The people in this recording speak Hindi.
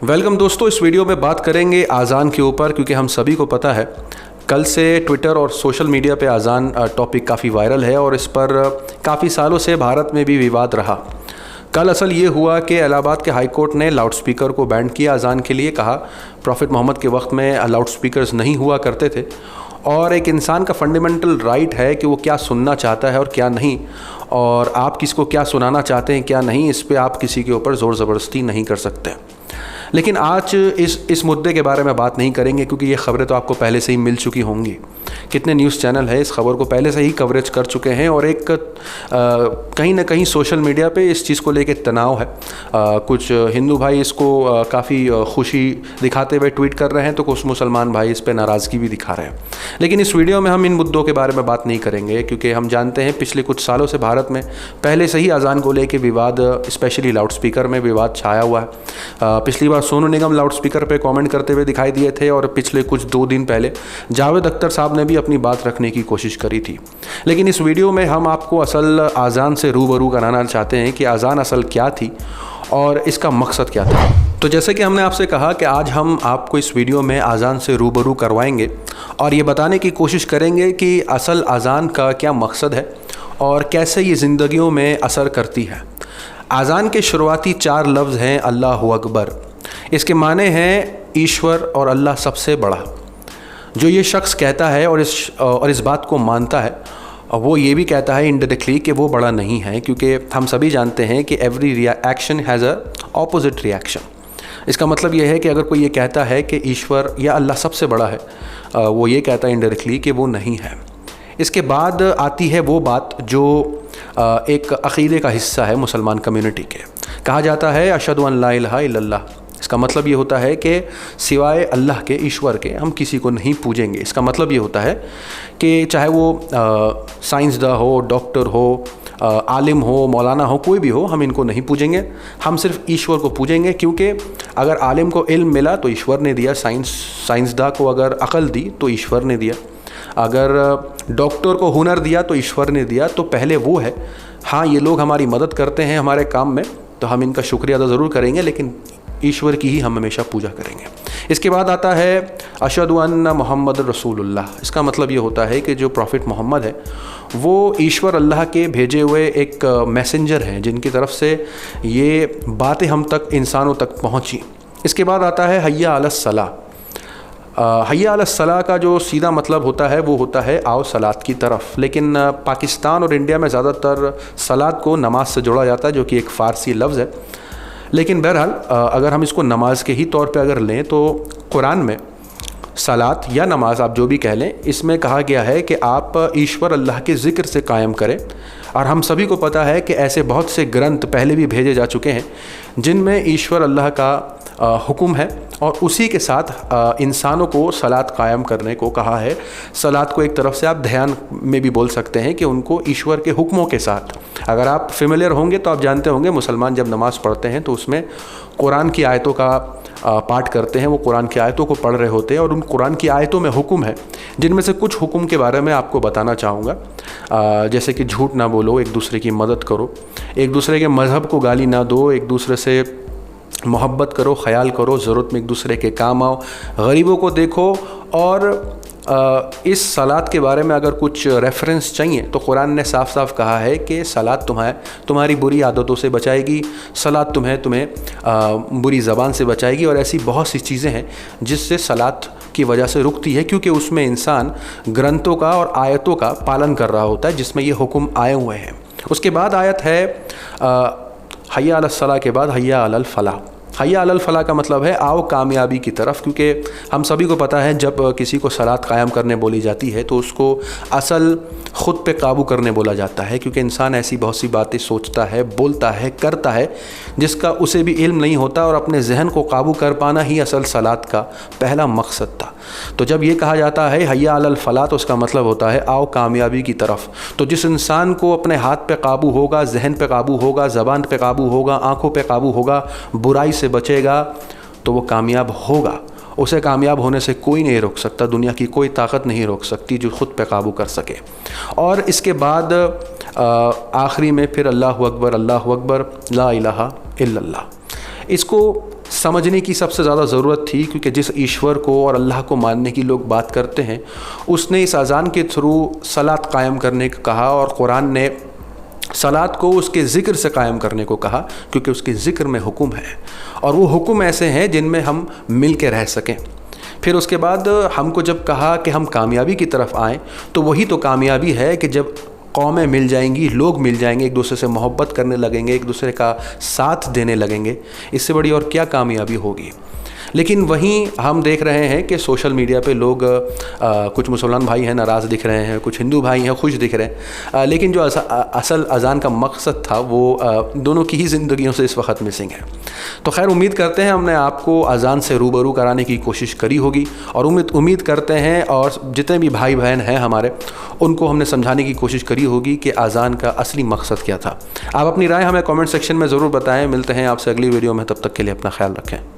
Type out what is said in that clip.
वेलकम दोस्तों, इस वीडियो में बात करेंगे आज़ान के ऊपर, क्योंकि हम सभी को पता है कल से ट्विटर और सोशल मीडिया पे आज़ान टॉपिक काफ़ी वायरल है और इस पर काफ़ी सालों से भारत में भी विवाद रहा। कल असल ये हुआ कि इलाहाबाद के हाई कोर्ट ने लाउड स्पीकर को बैन किया अज़ान के लिए। कहा प्रॉफिट मोहम्मद के वक्त में लाउड स्पीकर्स नहीं हुआ करते थे और एक इंसान का फंडामेंटल राइट है कि वो क्या सुनना चाहता है और क्या नहीं, और आप किसको क्या सुनाना चाहते हैं क्या नहीं, इस पर आप किसी के ऊपर ज़ोर ज़बरदस्ती नहीं कर सकते। लेकिन आज इस मुद्दे के बारे में बात नहीं करेंगे, क्योंकि ये खबरें तो आपको पहले से ही मिल चुकी होंगी। कितने न्यूज़ चैनल है इस खबर को पहले से ही कवरेज कर चुके हैं और एक कहीं ना कहीं सोशल मीडिया पे इस चीज़ को लेके तनाव है। कुछ हिंदू भाई इसको काफ़ी खुशी दिखाते हुए ट्वीट कर रहे हैं, तो कुछ मुसलमान भाई इस पर नाराज़गी भी दिखा रहे हैं। लेकिन इस वीडियो में हम इन मुद्दों के बारे में बात नहीं करेंगे, क्योंकि हम जानते हैं पिछले कुछ सालों से भारत में पहले से ही अज़ान को लेके विवाद, स्पेशली लाउड स्पीकर में विवाद छाया हुआ है। पिछली बार सोनू निगम लाउड स्पीकर पे कमेंट करते हुए दिखाई दिए थे और पिछले कुछ 2 दिन पहले जावेद अख्तर साहब ने भी अपनी बात रखने की कोशिश करी थी। लेकिन इस वीडियो में हम आपको असल आज़ान से रूबरू कराना चाहते हैं कि आज़ान असल क्या थी और इसका मकसद क्या था। तो जैसे कि हमने आपसे कहा कि आज हम आपको इस वीडियो में आज़ान से रूबरू करवाएंगे और ये बताने की कोशिश करेंगे कि असल आज़ान का क्या मकसद है और कैसे ये ज़िंदगियों में असर करती है। आज़ान के शुरुआती 4 लफ्ज़ हैं अल्लाहु अकबर। इसके माने हैं ईश्वर और अल्लाह सबसे बड़ा। जो ये शख्स कहता है और इस बात को मानता है, वो ये भी कहता है इनडायरेक्टली कि वो बड़ा नहीं है, क्योंकि हम सभी जानते हैं कि every action has a opposite reaction. इसका मतलब ये है कि अगर कोई ये कहता है कि ईश्वर या अल्लाह सबसे बड़ा है, वो ये कहता है इनडायरेक्टली कि वो नहीं है। इसके बाद आती है वो बात जो एक अक़ीदे का हिस्सा है मुसलमान कम्युनिटी के। कहा जाता है अशहदु अन ला इलाहा इल्लल्लाह। इसका मतलब ये होता है कि सिवाय अल्लाह के, ईश्वर के, हम किसी को नहीं पूजेंगे। इसका मतलब ये होता है कि चाहे वो साइंसदान हो, डॉक्टर हो, आलिम हो, मौलाना हो, कोई भी हो, हम इनको नहीं पूजेंगे। हम सिर्फ ईश्वर को पूजेंगे, क्योंकि अगर आलिम को इल्म मिला तो ईश्वर ने दिया, साइंसदान को अगर अक़ल दी तो ईश्वर ने दिया, अगर डॉक्टर को हुनर दिया तो ईश्वर ने दिया। तो पहले वो है। हाँ, ये लोग हमारी मदद करते हैं हमारे काम में, तो हम इनका शुक्रिया अदा ज़रूर करेंगे, लेकिन ईश्वर की ही हम हमेशा पूजा करेंगे। इसके बाद आता है अशहदु अन्ना मुहम्मद रसूलुल्लाह। इसका मतलब ये होता है कि जो प्रॉफिट मोहम्मद है वो ईश्वर अल्लाह के भेजे हुए एक मैसेंजर हैं, जिनकी तरफ से ये बातें हम तक, इंसानों तक पहुँची। इसके बाद आता है हय्या अलस सलाह। हय्या अलस सलाह का जो सीधा मतलब होता है वो होता है आओ सलात की तरफ। लेकिन पाकिस्तान और इंडिया में ज़्यादातर सलात को नमाज से जोड़ा जाता है, जो कि एक फ़ारसी लफ्ज़ है। लेकिन बहरहाल अगर हम इसको नमाज के ही तौर पे अगर लें तो कुरान में सलात या नमाज, आप जो भी कह लें, इसमें कहा गया है कि आप ईश्वर अल्लाह के ज़िक्र से कायम करें। और हम सभी को पता है कि ऐसे बहुत से ग्रंथ पहले भी भेजे जा चुके हैं जिनमें ईश्वर अल्लाह का हुक्म है और उसी के साथ इंसानों को सलात कायम करने को कहा है। सलात को एक तरफ से आप ध्यान में भी बोल सकते हैं कि उनको ईश्वर के हुक्मों के साथ। अगर आप फेमिलियर होंगे तो आप जानते होंगे मुसलमान जब नमाज़ पढ़ते हैं तो उसमें कुरान की आयतों का पाठ करते हैं। वो कुरान की आयतों को पढ़ रहे होते हैं और उन कुरान की आयतों में हुक्म है, जिनमें से कुछ हुक्म के बारे में आपको बताना चाहूँगा। जैसे कि झूठ ना बोलो, एक दूसरे की मदद करो, एक दूसरे के मज़हब को गाली ना दो, एक दूसरे से मोहब्बत करो, ख्याल करो, ज़रूरत में एक दूसरे के काम आओ, गरीबों को देखो। और इस सलात के बारे में अगर कुछ रेफरेंस चाहिए तो कुरान ने साफ साफ कहा है कि सलात तुम्हारी बुरी आदतों से बचाएगी, सलात तुम्हें बुरी ज़बान से बचाएगी। और ऐसी बहुत सी चीज़ें हैं जिससे सलात की वजह से रुकती है, क्योंकि उसमें इंसान ग्रंथों का और आयतों का पालन कर रहा होता है जिसमें ये हुक्म आए हुए हैं। उसके बाद आयत है हय्या अलस सलाह के बाद हय्या अलल फलाह। हय्या अलल फलाह का मतलब है आओ कामयाबी की तरफ, क्योंकि हम सभी को पता है जब किसी को सलात कायम करने बोली जाती है तो उसको असल ख़ुद पे काबू करने बोला जाता है, क्योंकि इंसान ऐसी बहुत सी बातें सोचता है, बोलता है, करता है जिसका उसे भी इल्म नहीं होता, और अपने जहन को काबू कर पाना ही असल सलात का पहला मकसद था। तो जब ये कहा जाता है हय्या अलल फलाह तो उसका मतलब होता है आओ कामयाबी की तरफ। तो जिस इंसान को अपने हाथ पे काबू होगा, जहन पे काबू होगा, ज़बान पे काबू होगा, आँखों पे काबू होगा, बुराई से बचेगा, तो वो कामयाब होगा। उसे कामयाब होने से कोई नहीं रोक सकता, दुनिया की कोई ताकत नहीं रोक सकती जो ख़ुद पे काबू कर सके। और इसके बाद आखिरी में फिर अल्लाहु अकबर ला इलाहा इल्लल्लाह। इसको समझने की सबसे ज़्यादा ज़रूरत थी, क्योंकि जिस ईश्वर को और अल्लाह को मानने की लोग बात करते हैं, उसने इस अज़ान के थ्रू सलात कायम करने को कहा, और कुरान ने सलात को उसके ज़िक्र से कायम करने को कहा, क्योंकि उसके ज़िक्र में हुक्म है, और वो हुक्म ऐसे हैं जिनमें हम मिल के रह सकें। फिर उसके बाद हमको जब कहा कि हम कामयाबी की तरफ आएँ, तो वही तो कामयाबी है कि जब कौमें मिल जाएंगी, लोग मिल जाएंगे, एक दूसरे से मोहब्बत करने लगेंगे, एक दूसरे का साथ देने लगेंगे, इससे बड़ी और क्या कामयाबी होगी। लेकिन वहीं हम देख रहे हैं कि सोशल मीडिया पे लोग कुछ मुसलमान भाई हैं नाराज़ दिख रहे हैं, कुछ हिंदू भाई हैं खुश दिख रहे हैं, लेकिन जो असल अज़ान का मकसद था वो दोनों की ही ज़िंदगियों से इस वक्त मिसिंग है। तो खैर उम्मीद करते हैं हमने आपको अज़ान से रूबरू कराने की कोशिश करी होगी, और उम्मीद करते हैं और जितने भी भाई बहन हैं हमारे, उनको हमने समझाने की कोशिश करी होगी कि अज़ान का असली मकसद क्या था। आप अपनी राय हमें कमेंट सेक्शन में ज़रूर बताएं। मिलते हैं आपसे अगली वीडियो में, तब तक के लिए अपना ख्याल रखें।